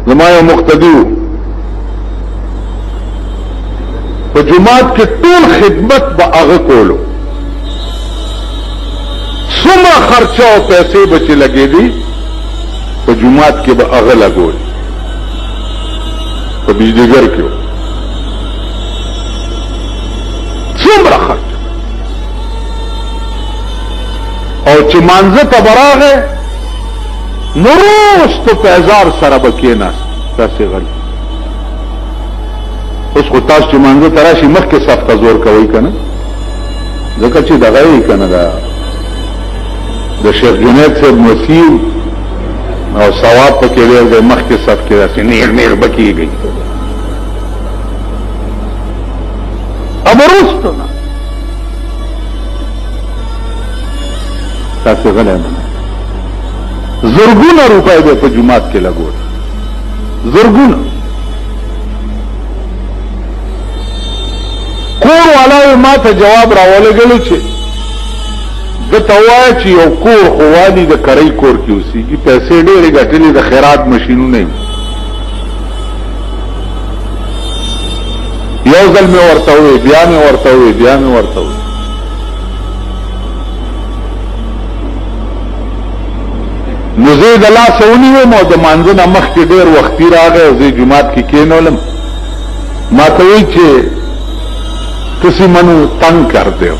زما یو مقتدی و په جماعت کې ټول خدمت به هغه کولو څومره خرچه او پیسې به چې لګېدي په جماعت کې به هغه لګول په بجلیګر کې څومره خرچه او چې مانځه ته به راغی نو وروستو په هزار سره به کېناست داسې غل اوس خو تاسو چې مانځه ته راشي مخکې صف ته زور کوئ که نه ځکه چې دغه یې که نه د شیخ جنید صاحب مسیح او ثواب پکې ډېر دی مخکې صف کې داسې نیغ نیغ به کېږي اب وروستو نه تاسې غلی نه زرګونه روپۍ به په جماعت کې لګول زرګونه کور والا ما ته جواب راولګلو چې دته وایه چې یو کور خو والي د کرۍ کور کې اوسېږي پیسې ډېرې ګټلې د خیرات مشینونه یې یو ځل مې ورته ووی بیا مې ورته ووی بیا مې ورته ووی نو زه د لاسه ونیوم او د مانځه نه مخکې ډېر وختي راغی او زه جومات کې کېنولم ما ته وایي چې تسی منو تنگ کرتے ہو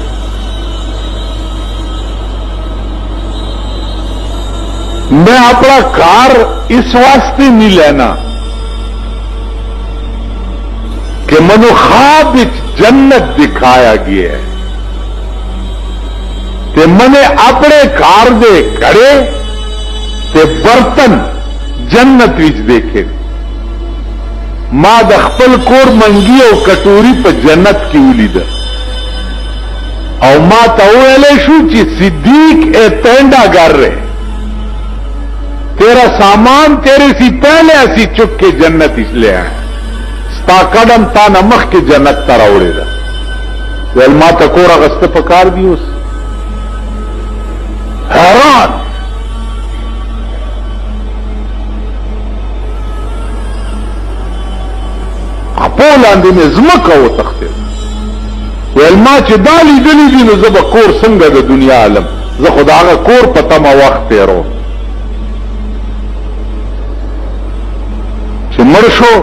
میں اپنا کار اس واسطے نہیں لینا کہ منو خواب جنت دکھایا گیا ہے کہ میں اپنے کار دے کڑے تے برتن جنت وچ دیکھے ما د خپل کور منګي او کټوري په جنت کې ولیده او ما ته ویلې شو چې صدیق اے پینڈا گر رہے تیرا سامان تیرے سی پہلے اسی چک کے جنت اس لے آئے ستا قدم تا نمخ کے جنت تا راوڑے دا ویل ما ته کور اغسطه پکار دی اوس حیران پولاندې مې ځمکه وتښتېده ویل ما چې دا لیدلي دي نو زه به کور څنګه د دنیا علم زه خو د هغه کور په تمه وخت تېروم چې مړ شو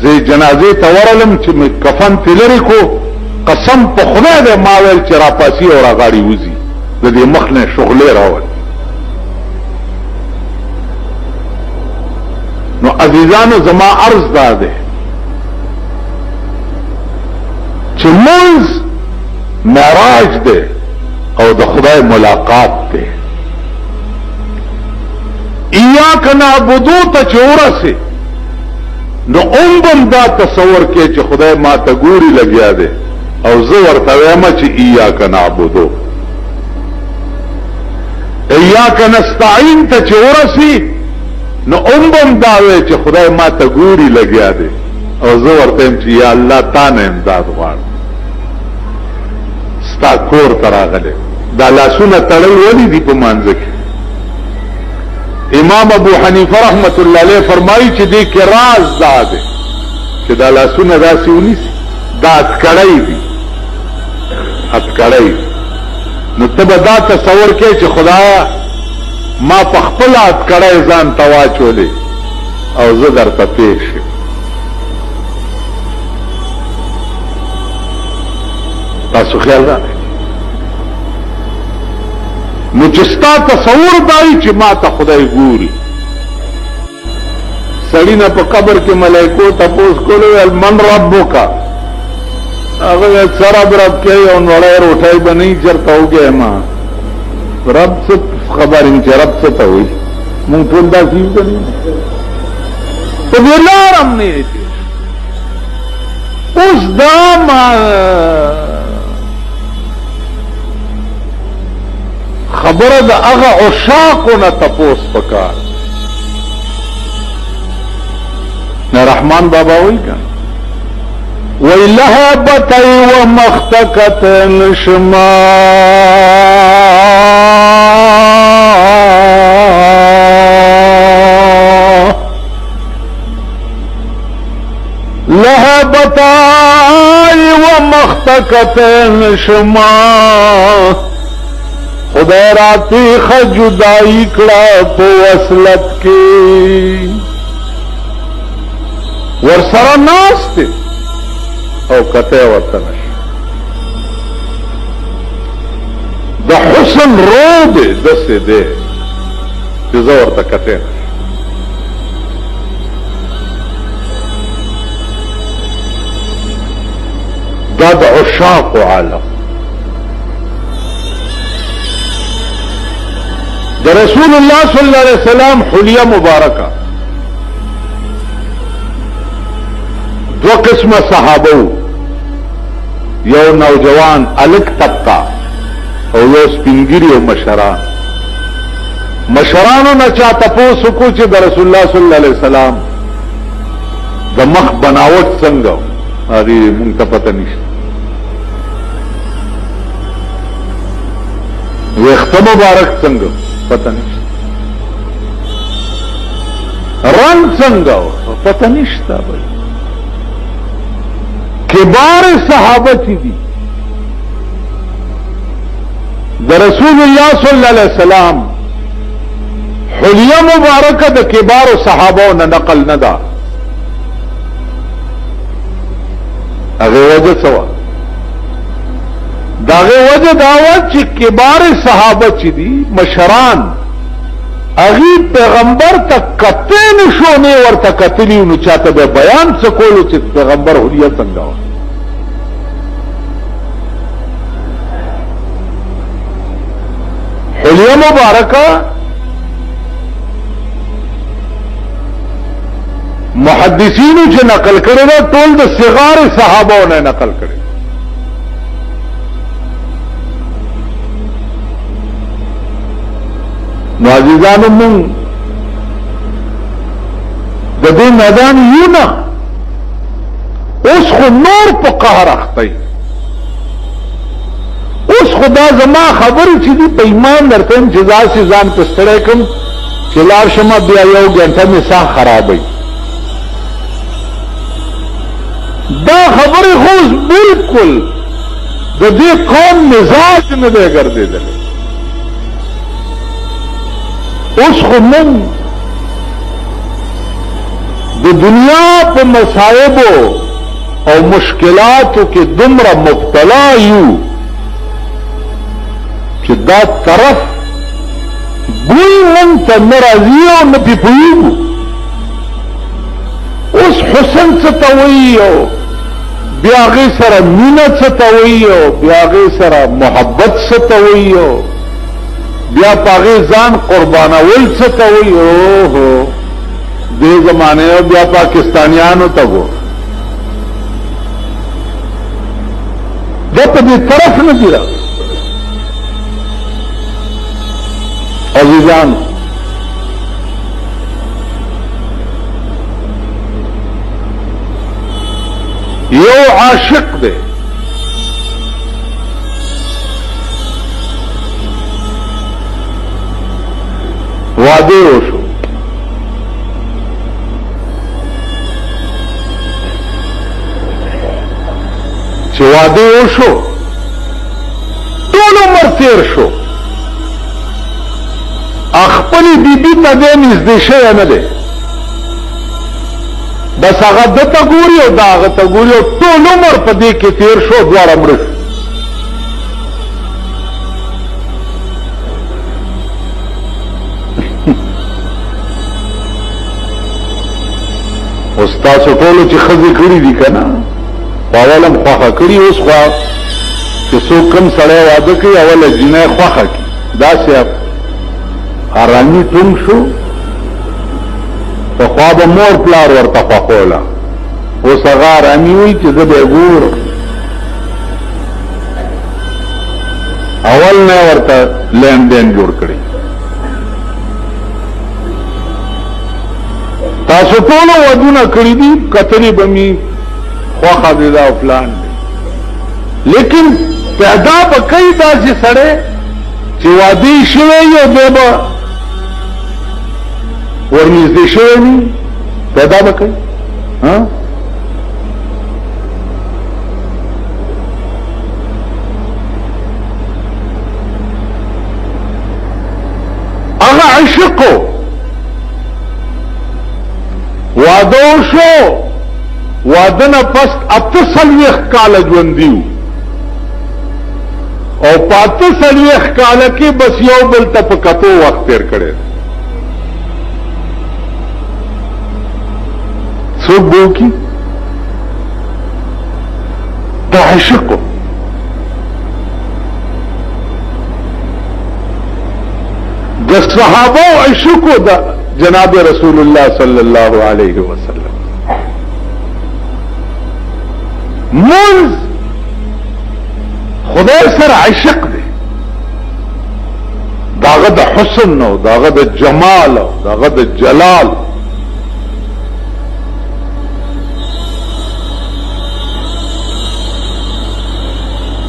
زه جنازې ته ورغلم چې مې کفن ترې لرې کو قسم په خدای دی ما ویل چې راپاسي او راغاړي وځي د دې مخ نه شغلې راول نو عزیزانو زما عرض دا دی چې منځ معراج دی او د خدای ملاقات دی ایاک نعبدو ته چې ورسې نو بم دا تصور کې چې خدای ما ته ګوري لګیا دی او زه ورته وایم چې ایاک نعبدو ایاک نستعین ته چې ورسې نو بم دا وی چې خدای ما ته ګوري لګیا دی او زه ورته یم چې یا الله تا نه امداد غواړم ستا کور ته راغلی دا لاسونه تړل ولې دي په مانځه کې امام ابو حنیفه رحمت الله علیه فرمایي چې دې کې راز دا دی چې دا لاسونه داسې ونیسي دا اتکړی دي اتکړی نو ته به دا تصور کې چې خدایا ما په خپل اتکړی ځان ته واچولې او زه درته پېښ یم تاسو خیال راغی نو چې ستا تصور دای چې ما ته خدای ګوري سړی نه په قبر کې ملائکو تپوس کولو ویل من ربک هغه سره رب کې یو نړۍ روټۍ بنئ چرته وګه ما رب څه خبرې چې رب څه ته وایي مونږ ټول دا کیږي کنه ته ولارم نه اوس دا ما خبره د هغه عشاقو نه تپوس پکار نه رحمان بابا وایي کنه ویلها بطی و مختکت نشما مختکتن شما خدای راتی خجدائی کڑا پو وصلت کی ورسره ناسته او کته ورتنش د حسن رو دے دسته دے چې زور ته کته دا د عشاق عالم د رسول الله صلی الله علیه وسلم حلیه مبارکه دو قسم صحابو یو نوجوان الک طبقه او یو سپینګری او مشرانو نه چا تاسو کو چې د رسول الله صلی الله علیه وسلم د مخ بناوټ څنګه هغه مونږ ته پته نشته وخت مبارک څنګه پته نشته رنگ څنګه پته نشته کبار صحابه چې دي د رسول الله صلی الله علیه وسلم حلیه مبارکه د کبار صحابه نه نقل نه ده هغه وجه سوا داغه وجه داوا چې کبار صحابه چې دي مشران اغي پیغمبر ته کته نشو نه ورته کتلی نو چاته به بیان څکولو چې پیغمبر حلیه څنګه و حلیه مبارکه محدثینو چې نقل کړي دا ټول د صغار صحابو نه نقل کړي نو عزیزانو مون د دې میدان یو نه اوس خو نور په قهر اختی اوس خدا زما خبرې چې دی په ایمان درته چې ځاسې ځان په ستړی کوم چې لاړ شمه بیا یو ګنټه مې ساه خرابوي دا خبرې خو بالکل د دې قوم مزاج نه دی ګرځېدلی اوس خو موږ د دنیا په مصائبو او مشکلاتو کې دومره مبتلا یو چې دا طرف بوی من ته نه راځي او نه پې پوهېږو اوس حسن څه ته وایي او بیا هغې سره مینه څه ته وایي او بیا هغې سره محبت څه ته وایي او بیا په هغې ځان قربانول څه ته وایي اوهو دې زمانې او بیا پاکستانیانو ته ګور دا په دې طرف نه دي راغلي عزیزان یو عاشق دے وعده وشو چې وعده وشو ټول عمر تیر شو خپل بیبي ته دې نږدې شوی نه دی بس هغه ده ته ګوري او دا هغه ته ګوري او ټول عمر په دې کې تیر شو دواړه مړه شو اوس تاسو ټولو چې ښځې کړي دي که نه خو اول هم خوښه کړي اوس خوا چې څوک کوم سړی واده کوي اوله جینۍ خوښه کړي داسې آرامی ټونګ شو پخوا به مور پلار ورته خوښوله اوس هغه آرامي وي چې زه به یې ګورم اول نه ورته لین دین جوړ کړي تاسو ټولو ودونه کړي دي کتلې به مې خوښه دې دا فلان دی لیکن پیدا به کوي داسې سړی چې واده یې شوی وي او دی به ورنږدې شوی وي پیدا به کوي عاشقو واده شو وادنه پس 48 کال ژوندیو او 48 کال کې بس یو بل ته په کتو وخت تیر کړي څوک بو کی عاشقو د صحابه عشقو د جناب رسول الله صلی الله علیه وسلم منز خدای سره عشق دی داغه د حسن نو داغه د جمال داغه د جلال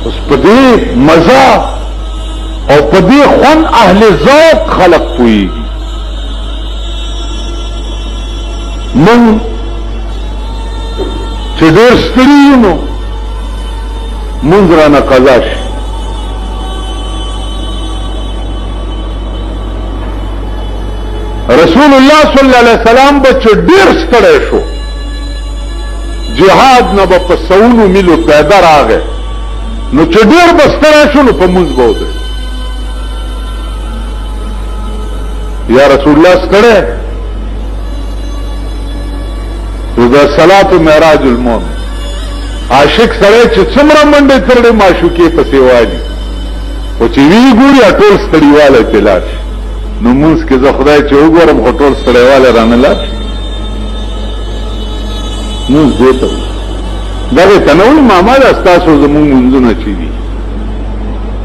اس پدې مزه او پدې خون اهل ذوق خلق پويږي من چې ډېر ستړي نو مونږ رانه قضا شي رسول الله صلی الله علیه وسلم به چې ډېر ستړی شو جهاد نه به په سونو میلو پیدا راغی نو چې ډېر به ستړی شو نو په مونځ به ودرېد یا رسول الله ستړی دا صلات معراج المؤمن عاشق سره چې څومره منډه ترړې معشوقې په سیوالي او چې وی ګوري ټول ستړیواله تلاش نو موږ کې زه خدای چې وګورم ټول ستړیواله رانه لاش موږ دې ته دا تنوي ماما د استاسو زموږ منځونه چي دي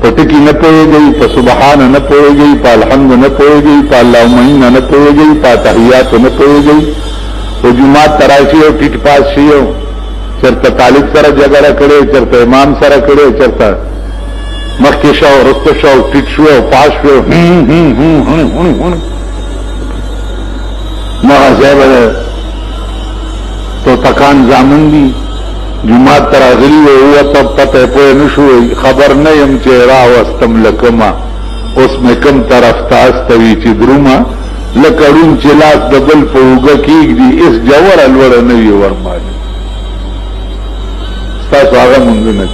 پټکی نه پوهېږي په سبحان نه پوهېږي په الحمد نه پوهېږي په اللهم انا نه پوهېږي په تحیات نه پوهېږي او جمعات تراشی او ټیټ پاس شي او چرته طالب سره جګړه کړي چرته امام سره کړي چرته مخکې شو ورسته شو ټیټ شو او پاس شو ما ځای تو تکان ځامن دي جمعات تراغلی او ته پته پوه نشو خبر نه يم چې را واستم لکما اوس مې کم طرف تاستوي چې دروما لکړون چې لاس د بل په وګه کېږدي اس جوړه لوړه نه وي ورماله تاسو هغه مونږ نه